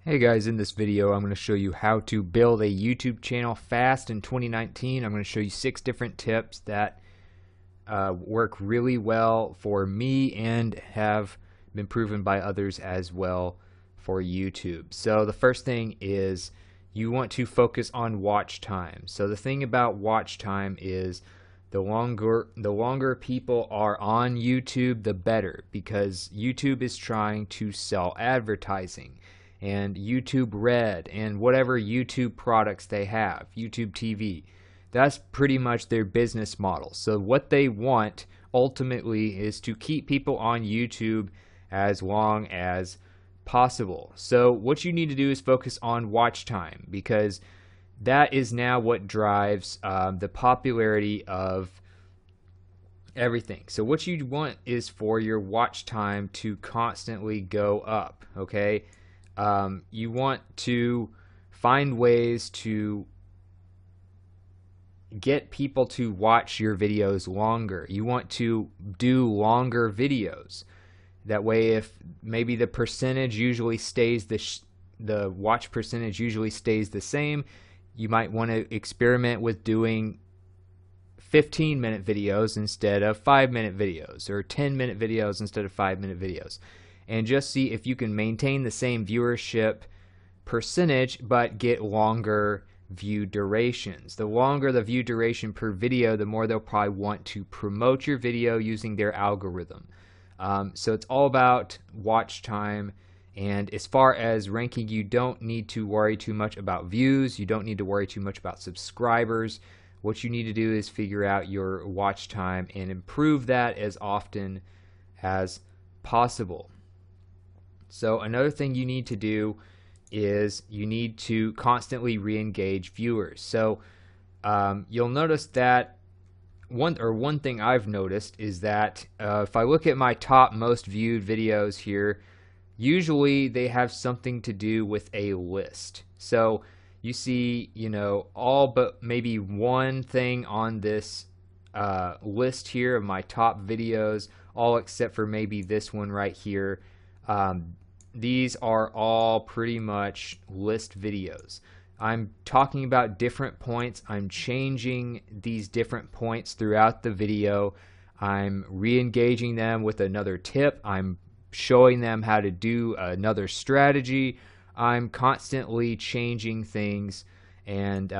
Hey guys, in this video I'm going to show you how to build a YouTube channel fast in 2019. I'm going to show you 6 different tips that work really well for me and have been proven by others as well for YouTube. So the first thing is you want to focus on watch time. So the thing about watch time is the longer people are on YouTube, the better, because YouTube is trying to sell advertising. And YouTube Red and whatever YouTube products they have, YouTube TV, that's pretty much their business model. So what they want ultimately is to keep people on YouTube as long as possible. So what you need to do is focus on watch time, because that is now what drives the popularity of everything. So what you want is for your watch time to constantly go up, okay? You want to find ways to get people to watch your videos longer. You want to do longer videos. That way, if maybe the percentage usually stays the watch percentage usually stays the same, you might want to experiment with doing 15-minute videos instead of 5-minute videos, or 10-minute videos instead of 5-minute videos. And just see if you can maintain the same viewership percentage but get longer view durations. The longer the view duration per video, the more they'll probably want to promote your video using their algorithm. So it's all about watch time. And as far as ranking, you don't need to worry too much about views. You don't need to worry too much about subscribers. What you need to do is figure out your watch time and improve that as often as possible. So another thing you need to do is you need to constantly re-engage viewers. So you'll notice that one thing I've noticed is that if I look at my top most viewed videos here, usually they have something to do with a list. So you see, all but maybe one thing on this list here of my top videos, all except for maybe this one right here. These are all pretty much list videos. I'm talking about different points. I'm changing these different points throughout the video. I'm re-engaging them with another tip. I'm showing them how to do another strategy. I'm constantly changing things, and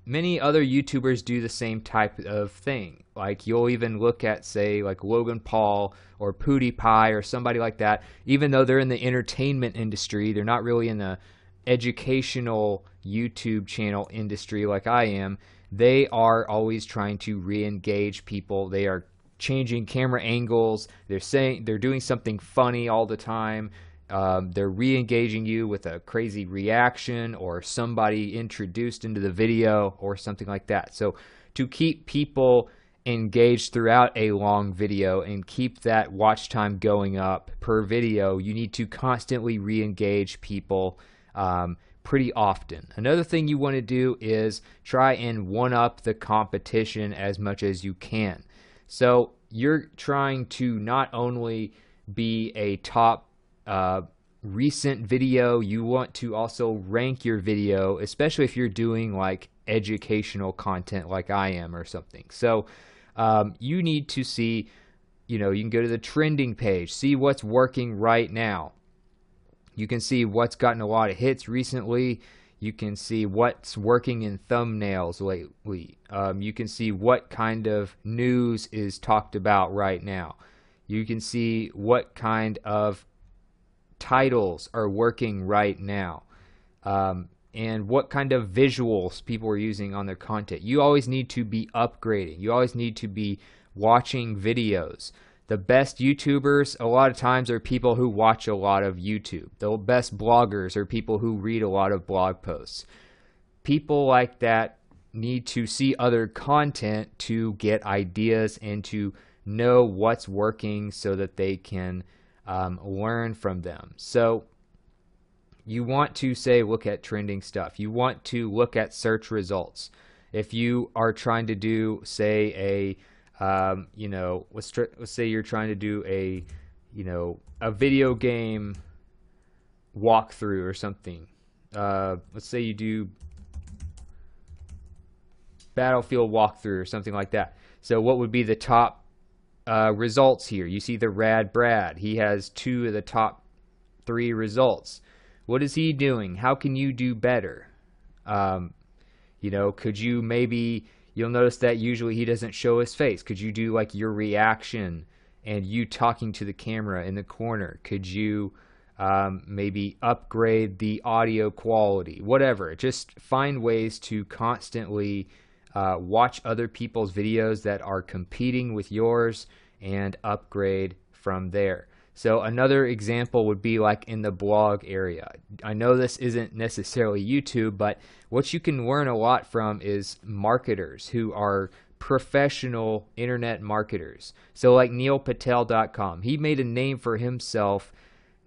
many other YouTubers do the same type of thing. Like you'll even look at, say, like Logan Paul or PewDiePie or somebody like that. Even though they're in the entertainment industry, they're not really in the educational YouTube channel industry like I am. They are always trying to re-engage people. They are changing camera angles. They're doing something funny all the time. They're re-engaging you with a crazy reaction or somebody introduced into the video or something like that. So to keep people engaged throughout a long video and keep that watch time going up per video, you need to constantly re-engage people pretty often. Another thing you want to do is try and one-up the competition as much as you can. So you're trying to not only be a top recent video, you want to also rank your video, especially if you're doing like educational content like I am or something. So you need to see, you can go to the trending page, see what's working right now. You can see what's gotten a lot of hits recently. You can see what's working in thumbnails lately. You can see what kind of news is talked about right now. You can see what kind of titles are working right now, and what kind of visuals people are using on their content. You always need to be upgrading. You always need to be watching videos. The best YouTubers a lot of times are people who watch a lot of YouTube. The best bloggers are people who read a lot of blog posts. People like that need to see other content to get ideas and to know what's working so that they can learn from them. So you want to look at trending stuff. You want to look at search results. If you are trying to do, say, let's say you're trying to do a video game walkthrough or something. Let's say you do Battlefield walkthrough or something like that. So what would be the top results here? You see the Rad Brad. He has 2 of the top 3 results. What is he doing? How can you do better? You know, could you maybe, you'll notice that usually he doesn't show his face. Could you do like your reaction and you talking to the camera in the corner? Could you maybe upgrade the audio quality? Whatever. Just find ways to constantly watch other people's videos that are competing with yours and upgrade from there. So another example would be like in the blog area. I know this isn't necessarily YouTube, but what you can learn a lot from is marketers who are professional internet marketers. So like neilpatel.com, he made a name for himself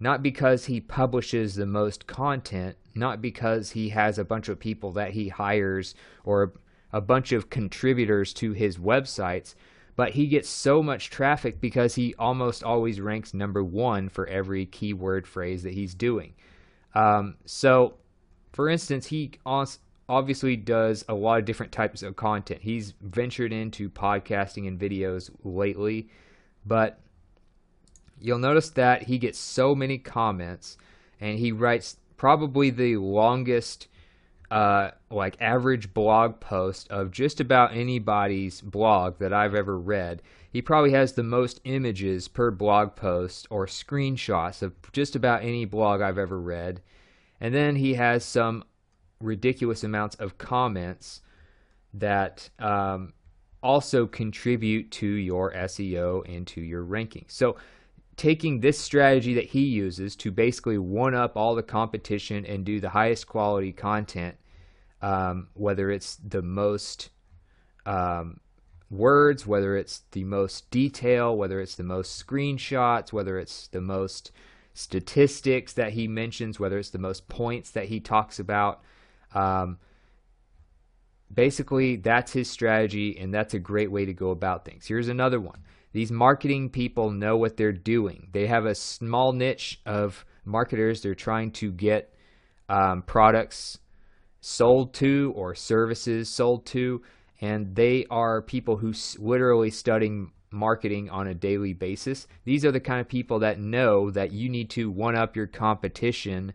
not because he publishes the most content, not because he has a bunch of people that he hires or a bunch of contributors to his websites, but he gets so much traffic because he almost always ranks #1 for every keyword phrase that he's doing. So, for instance, he obviously does a lot of different types of content. He's ventured into podcasting and videos lately, but you'll notice that he gets so many comments, and he writes probably the longest like average blog post of just about anybody's blog that I've ever read. He probably has the most images per blog post or screenshots of just about any blog I've ever read. And then he has some ridiculous amounts of comments that also contribute to your SEO and to your ranking. So taking this strategy that he uses to basically one up all the competition and do the highest quality content, whether it's the most words, whether it's the most detail, whether it's the most screenshots, whether it's the most statistics that he mentions, whether it's the most points that he talks about. Basically, that's his strategy, and that's a great way to go about things. Here's another one. These marketing people know what they're doing. They have a small niche of marketers they're trying to get products sold to or services sold to, and they are people who literally studying marketing on a daily basis. These are the kind of people that know that you need to one up your competition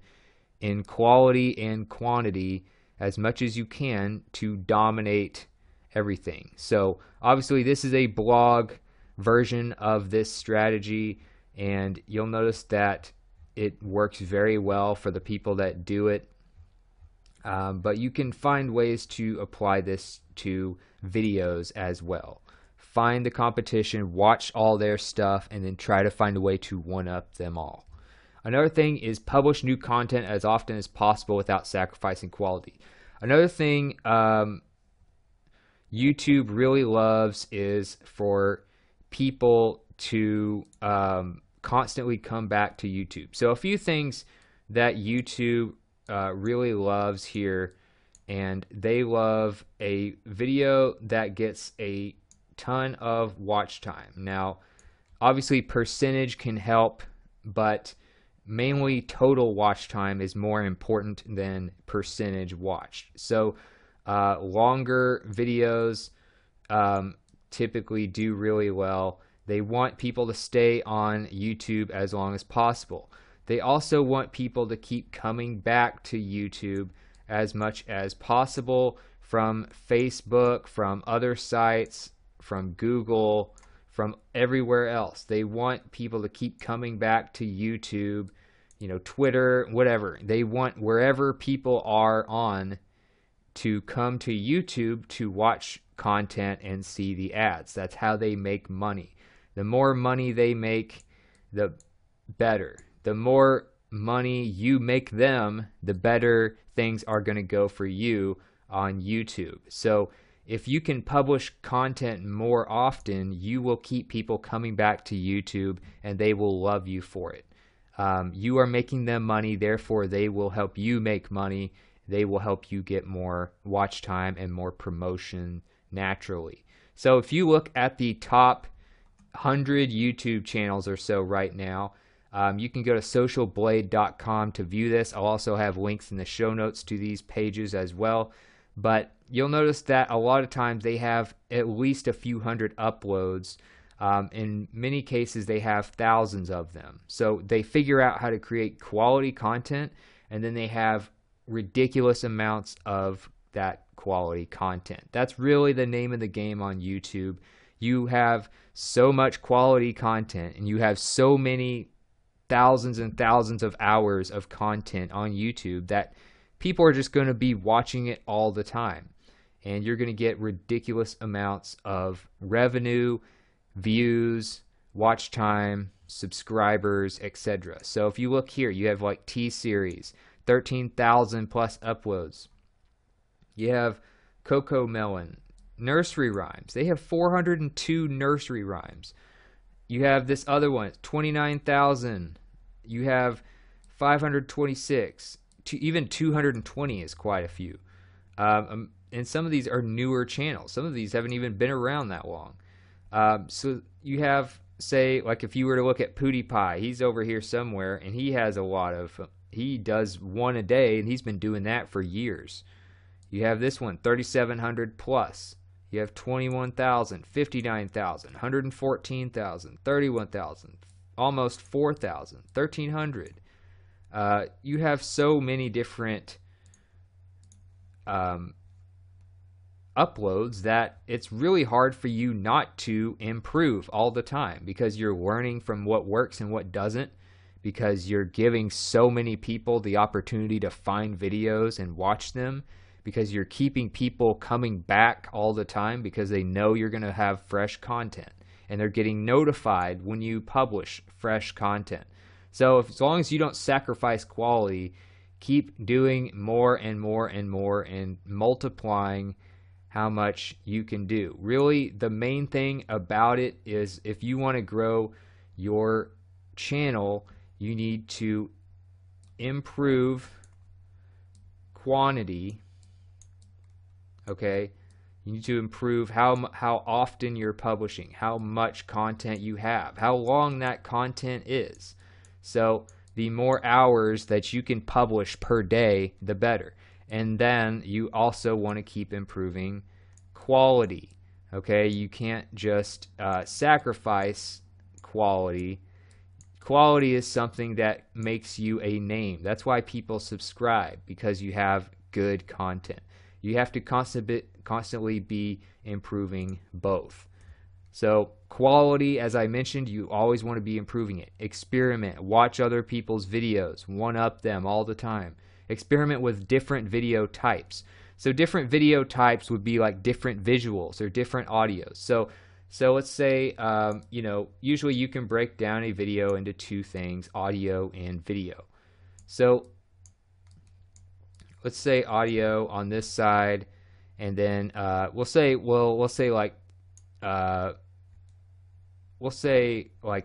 in quality and quantity as much as you can to dominate everything. So obviously this is a blog version of this strategy, and you'll notice that it works very well for the people that do it. But you can find ways to apply this to videos as well. Find the competition, watch all their stuff, and then try to find a way to one-up them all. Another thing is publish new content as often as possible without sacrificing quality. Another thing YouTube really loves is for people to constantly come back to YouTube. So a few things that YouTube really loves here, and they love a video that gets a ton of watch time. Now, obviously percentage can help, but mainly total watch time is more important than percentage watched. So longer videos typically do really well. They want people to stay on YouTube as long as possible. They also want people to keep coming back to YouTube as much as possible from Facebook, from other sites, from Google, from everywhere else. They want people to keep coming back to YouTube, you know, Twitter, whatever. They want wherever people are on to come to YouTube to watch content and see the ads. That's how they make money. The more money they make, the better. The more money you make them, the better things are going to go for you on YouTube. So if you can publish content more often, you will keep people coming back to YouTube, and they will love you for it. You are making them money, therefore they will help you make money. They will help you get more watch time and more promotion naturally. So if you look at the top 100 YouTube channels or so right now, You can go to socialblade.com to view this. I'll also have links in the show notes to these pages as well. But you'll notice that a lot of times they have at least a few hundred uploads. In many cases, they have thousands of them. So they figure out how to create quality content, and then they have ridiculous amounts of that quality content. That's really the name of the game on YouTube. You have so much quality content, and you have so many thousands and thousands of hours of content on YouTube that people are just going to be watching it all the time. And you're going to get ridiculous amounts of revenue, views, watch time, subscribers, etc. So if you look here, you have like T-Series, 13,000 plus uploads. You have Coco Melon, nursery rhymes. They have 402 nursery rhymes. You have this other one, 29,000. You have 526. Even 220 is quite a few. And some of these are newer channels. Some of these haven't even been around that long. So you have, say, like if you were to look at PewDiePie, he's over here somewhere, and he has a lot of, he does one a day, and he's been doing that for years. You have this one, 3,700 plus. You have 21,000, 59,000, 114,000, 31,000, almost 4,000, 1,300. You have so many different uploads that it's really hard for you not to improve all the time, because you're learning from what works and what doesn't, because you're giving so many people the opportunity to find videos and watch them, because you're keeping people coming back all the time because they know you're going to have fresh content, and they're getting notified when you publish fresh content. So as long as you don't sacrifice quality, keep doing more and more and more and multiplying how much you can do. Really, the main thing about it is if you want to grow your channel, you need to improve quantity. Okay, you need to improve how often you're publishing, how much content you have, how long that content is. So the more hours that you can publish per day, the better. And then you also want to keep improving quality. Okay, you can't just sacrifice quality. Quality is something that makes you a name. That's why people subscribe, because you have good content. You have to constantly be improving both. So quality, as I mentioned, you always want to be improving it. Experiment. Watch other people's videos. One-up them all the time. Experiment with different video types. So different video types would be like different visuals or different audios. So let's say, usually you can break down a video into two things, audio and video. So let's say audio on this side, and then we'll say like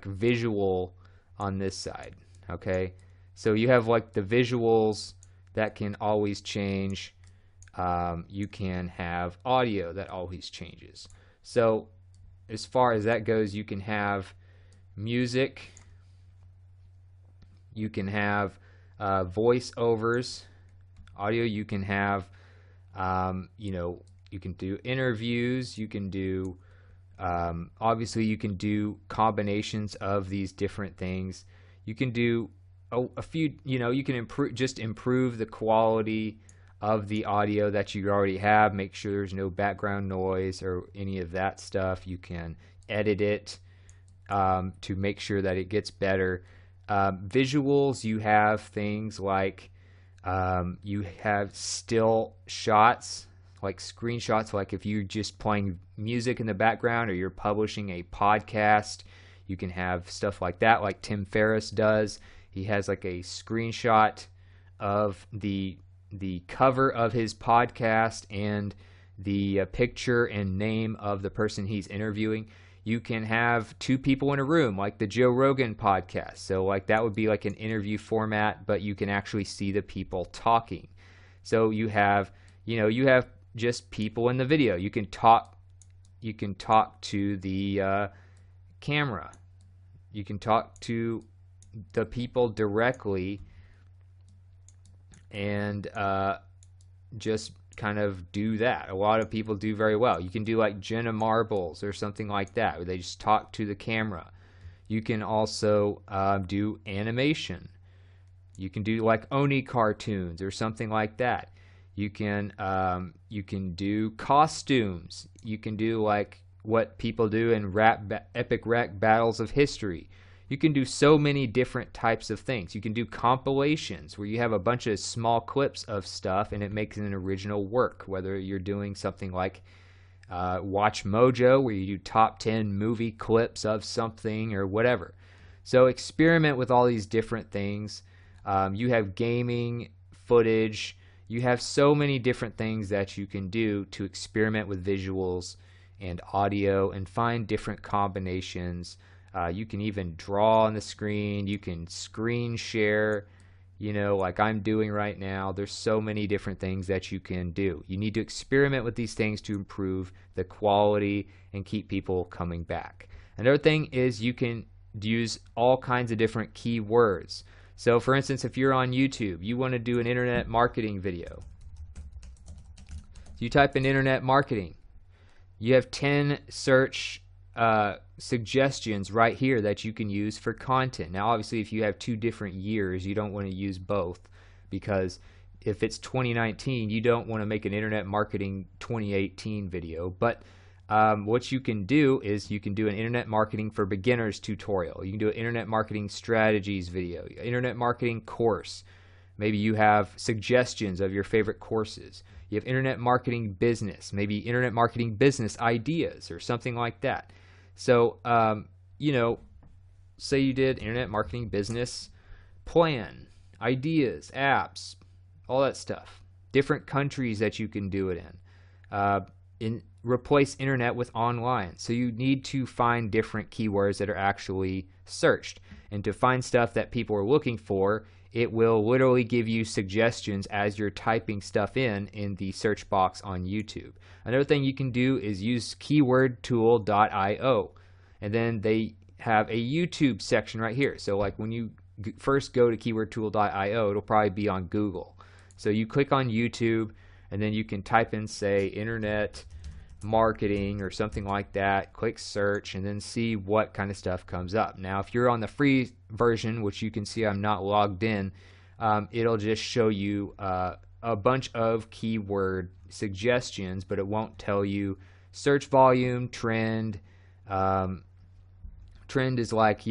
visual on this side. Okay, so you have like the visuals that can always change. You can have audio that always changes. So as far as that goes, you can have music, you can have voiceovers, audio, you can have you can do interviews, you can do obviously you can do combinations of these different things. You can do a few, you can improve the quality of the audio that you already have. Make sure there's no background noise or any of that stuff. You can edit it to make sure that it gets better. Visuals, you have things like you have still shots, like screenshots, like if you're just playing music in the background or you're publishing a podcast, you can have stuff like that, like Tim Ferriss does. He has like a screenshot of the cover of his podcast and the picture and name of the person he's interviewing. You can have two people in a room, like the Joe Rogan podcast. So like that would be like an interview format, but you can actually see the people talking. So you have just people in the video. You can talk to the camera. You can talk to the people directly and just kind of do that. A lot of people do very well. You can do like Jenna Marbles or something like that, where they just talk to the camera. You can also do animation. You can do like Oni cartoons or something like that. You can do costumes. You can do like what people do in epic rap battles of history. You can do so many different types of things. You can do compilations where you have a bunch of small clips of stuff and it makes an original work, whether you're doing something like Watch Mojo, where you do top 10 movie clips of something or whatever. So experiment with all these different things. You have gaming footage. You have so many different things that you can do to experiment with visuals and audio and find different combinations. You can even draw on the screen. You can screen share, like I'm doing right now. There's so many different things that you can do. You need to experiment with these things to improve the quality and keep people coming back. Another thing is you can use all kinds of different keywords. So for instance, if you're on YouTube, you want to do an internet marketing video. You type in internet marketing. You have 10 search suggestions right here that you can use for content. Now obviously if you have 2 different years, you don't want to use both, because if it's 2019, you don't want to make an internet marketing 2018 video. But what you can do is you can do an internet marketing for beginners tutorial. You can do an internet marketing strategies video, internet marketing course. Maybe you have suggestions of your favorite courses. You have internet marketing business, maybe internet marketing business ideas or something like that. So, say you did internet marketing business plan, ideas, apps, all that stuff. Different countries that you can do it in. Replace internet with online. So you need to find different keywords that are actually searched. And to find stuff that people are looking for, it will literally give you suggestions as you're typing stuff in the search box on YouTube. Another thing you can do is use keywordtool.io. And then they have a YouTube section right here. So like when you first go to keywordtool.io, it'll probably be on Google. So you click on YouTube and then you can type in, say, internet marketing or something like that, click search, and then see what kind of stuff comes up. Now if you're on the free version, which you can see I'm not logged in, it'll just show you a bunch of keyword suggestions, but it won't tell you search volume, trend. Trend is like,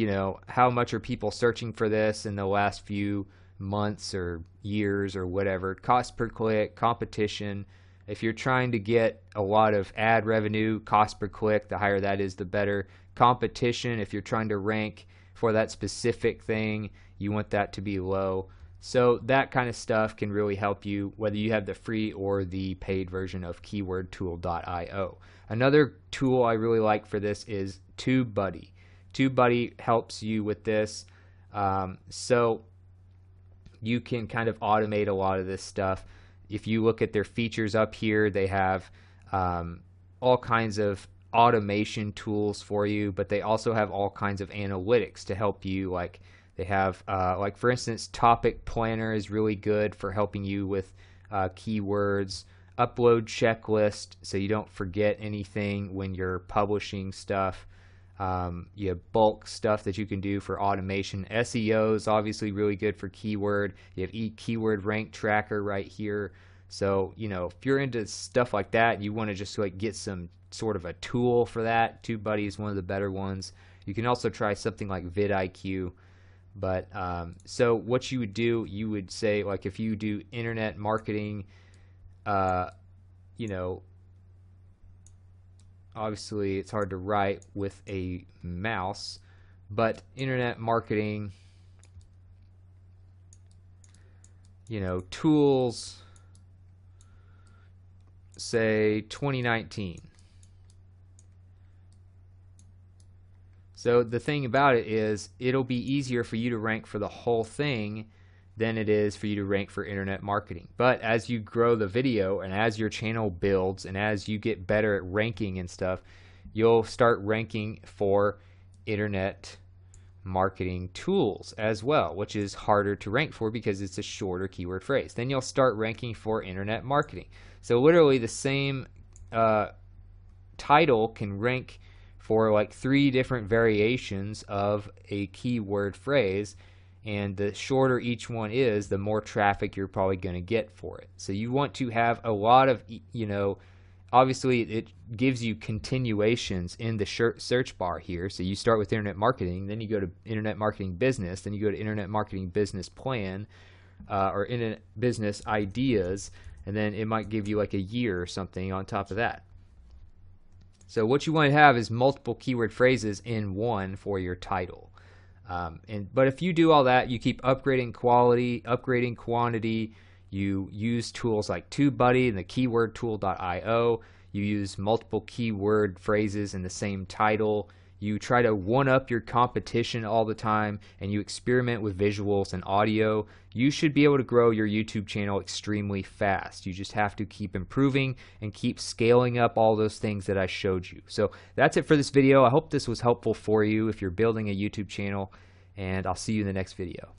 how much are people searching for this in the last few months or years or whatever. Cost per click, competition. If you're trying to get a lot of ad revenue, cost per click, the higher that is, the better. Competition, if you're trying to rank for that specific thing, you want that to be low. So that kind of stuff can really help you, whether you have the free or the paid version of keywordtool.io. Another tool I really like for this is TubeBuddy. TubeBuddy helps you with this. So you can kind of automate a lot of this stuff. If you look at their features up here, they have all kinds of automation tools for you, but they also have all kinds of analytics to help you. Like they have, like for instance, Topic Planner is really good for helping you with keywords. Upload checklist, so you don't forget anything when you're publishing stuff. You have bulk stuff that you can do for automation. SEO is obviously really good for keyword. You have keyword rank tracker right here. So, if you're into stuff like that, you want to just like get some sort of a tool for that. TubeBuddy is one of the better ones. You can also try something like vidIQ. But so what you would do, you would say, like if you do internet marketing, obviously it's hard to write with a mouse, but internet marketing, tools, say 2019. So the thing about it is it'll be easier for you to rank for the whole thing than it is for you to rank for internet marketing. But as you grow the video and as your channel builds and as you get better at ranking and stuff, you'll start ranking for internet marketing tools as well, which is harder to rank for because it's a shorter keyword phrase. Then you'll start ranking for internet marketing. So literally the same title can rank for like 3 different variations of a keyword phrase, and the shorter each one is, the more traffic you're probably going to get for it. So you want to have a lot of, obviously it gives you continuations in the search bar here. So you start with internet marketing, then you go to internet marketing business, then you go to internet marketing business plan, or internet business ideas, and then it might give you like a year or something on top of that. So what you want to have is multiple keyword phrases in one for your title. But if you do all that, you keep upgrading quality, upgrading quantity, you use tools like TubeBuddy and the keywordtool.io, you use multiple keyword phrases in the same title, you try to one-up your competition all the time, and you experiment with visuals and audio, you should be able to grow your YouTube channel extremely fast. You just have to keep improving and keep scaling up all those things that I showed you. So that's it for this video. I hope this was helpful for you if you're building a YouTube channel, and I'll see you in the next video.